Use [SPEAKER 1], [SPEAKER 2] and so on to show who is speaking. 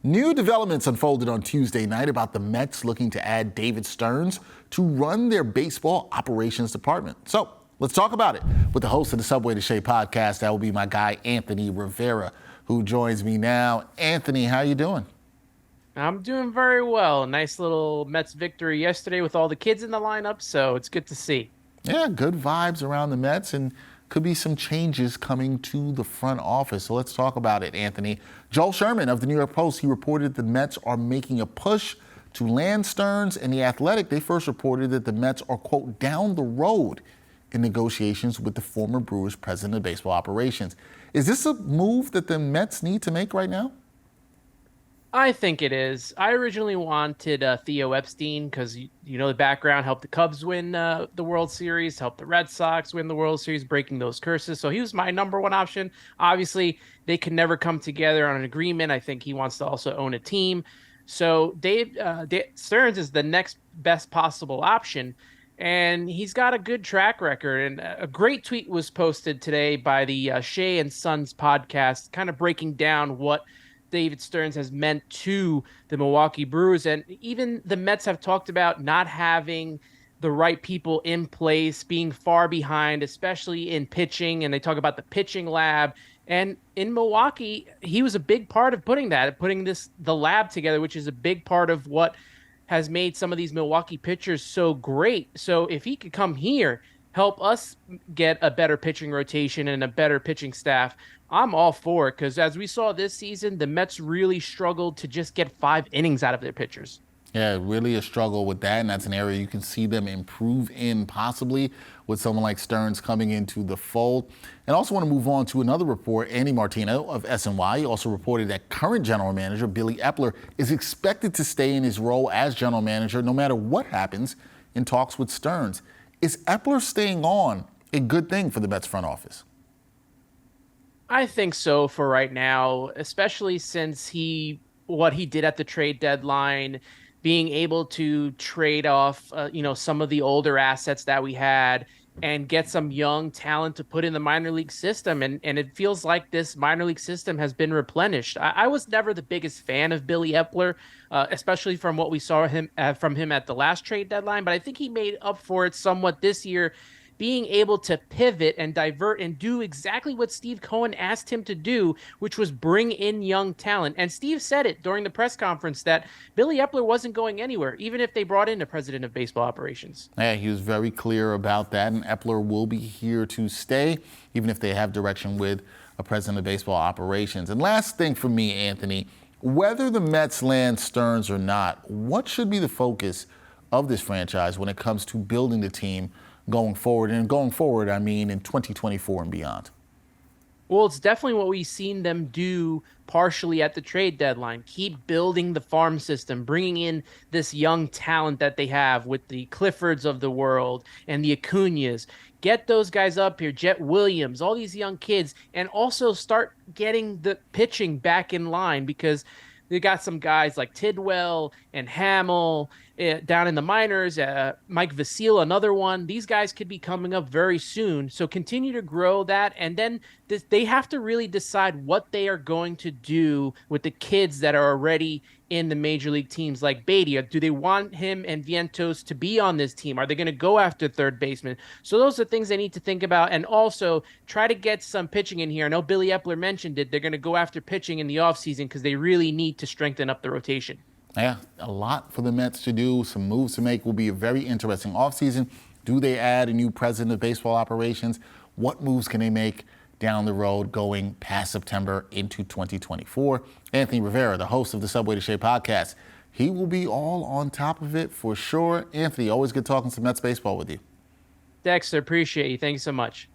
[SPEAKER 1] New developments unfolded on Tuesday night about the Mets looking to add David Stearns to run their baseball operations department. So let's talk about it with the host of the Subway to Shea podcast. That will be my guy, Anthony Rivera, who joins me now. Anthony, how you doing?
[SPEAKER 2] I'm doing very well. Nice little Mets victory yesterday with all the kids in the lineup, so it's good to see.
[SPEAKER 1] Yeah, good vibes around the Mets, and could be some changes coming to the front office. So let's talk about it, Anthony. Joel Sherman of the New York Post, he reported the Mets are making a push to land Stearns, and The Athletic, they first reported that the Mets are, quote, down the road in negotiations with the former Brewers president of baseball operations. Is this a move that the Mets need to make right now?
[SPEAKER 2] I think it is. I originally wanted Theo Epstein because, the background, helped the Cubs win the World Series, helped the Red Sox win the World Series, breaking those curses. So he was my number one option. Obviously, they can never come together on an agreement. I think he wants to also own a team. So Dave Stearns is the next best possible option. And he's got a good track record. And a great tweet was posted today by the Shea and Sons podcast, kind of breaking down what David Stearns has meant to the Milwaukee Brewers. And even the Mets have talked about not having the right people in place, being far behind, especially in pitching. And they talk about the pitching lab. And in Milwaukee, he was a big part of putting the lab together, which is a big part of what has made some of these Milwaukee pitchers so great. So if he could come here, help us get a better pitching rotation and a better pitching staff, I'm all for it, because as we saw this season, the Mets really struggled to just get 5 innings out of their pitchers.
[SPEAKER 1] Yeah, really a struggle with that, and that's an area you can see them improve in possibly with someone like Stearns coming into the fold. And I also want to move on to another report. Andy Martino of SNY also reported that current general manager Billy Eppler is expected to stay in his role as general manager no matter what happens in talks with Stearns. Is Eppler staying on a good thing for the Mets front office?
[SPEAKER 2] I think so for right now, especially since what he did at the trade deadline, being able to trade off, some of the older assets that we had and get some young talent to put in the minor league system. And it feels like this minor league system has been replenished. I was never the biggest fan of Billy Eppler, especially from what we saw from him at the last trade deadline. But I think he made up for it somewhat this year, being able to pivot and divert and do exactly what Steve Cohen asked him to do, which was bring in young talent. And Steve said it during the press conference that Billy Eppler wasn't going anywhere, even if they brought in a president of baseball operations.
[SPEAKER 1] Yeah, he was very clear about that, and Eppler will be here to stay, even if they have direction with a president of baseball operations. And last thing for me, Anthony, whether the Mets land Stearns or not, what should be the focus of this franchise when it comes to building the team going forward? And going forward, I mean in 2024 and beyond.
[SPEAKER 2] Well, it's definitely what we've seen them do partially at the trade deadline. Keep building the farm system, bringing in this young talent that they have with the Cliffords of the world and the Acuñas. Get those guys up here, Jet Williams, all these young kids, and also start getting the pitching back in line, because they got some guys like Tidwell and Hamill down in the minors, Mike Vasile, another one. These guys could be coming up very soon. So continue to grow that. And then they have to really decide what they are going to do with the kids that are already in the major league teams like Beatty. Do they want him and Vientos to be on this team? Are they going to go after third baseman? So those are things they need to think about. And also try to get some pitching in here. I know Billy Eppler mentioned it. They're going to go after pitching in the offseason because they really need to strengthen up the rotation.
[SPEAKER 1] Yeah, a lot for the Mets to do, some moves to make. Will be a very interesting offseason. Do they add a new president of baseball operations? What moves can they make down the road going past September into 2024? Anthony Rivera, the host of the Subway to Shea podcast, he will be all on top of it for sure. Anthony, always good talking some Mets baseball with you.
[SPEAKER 2] Dexter, appreciate you. Thank you so much.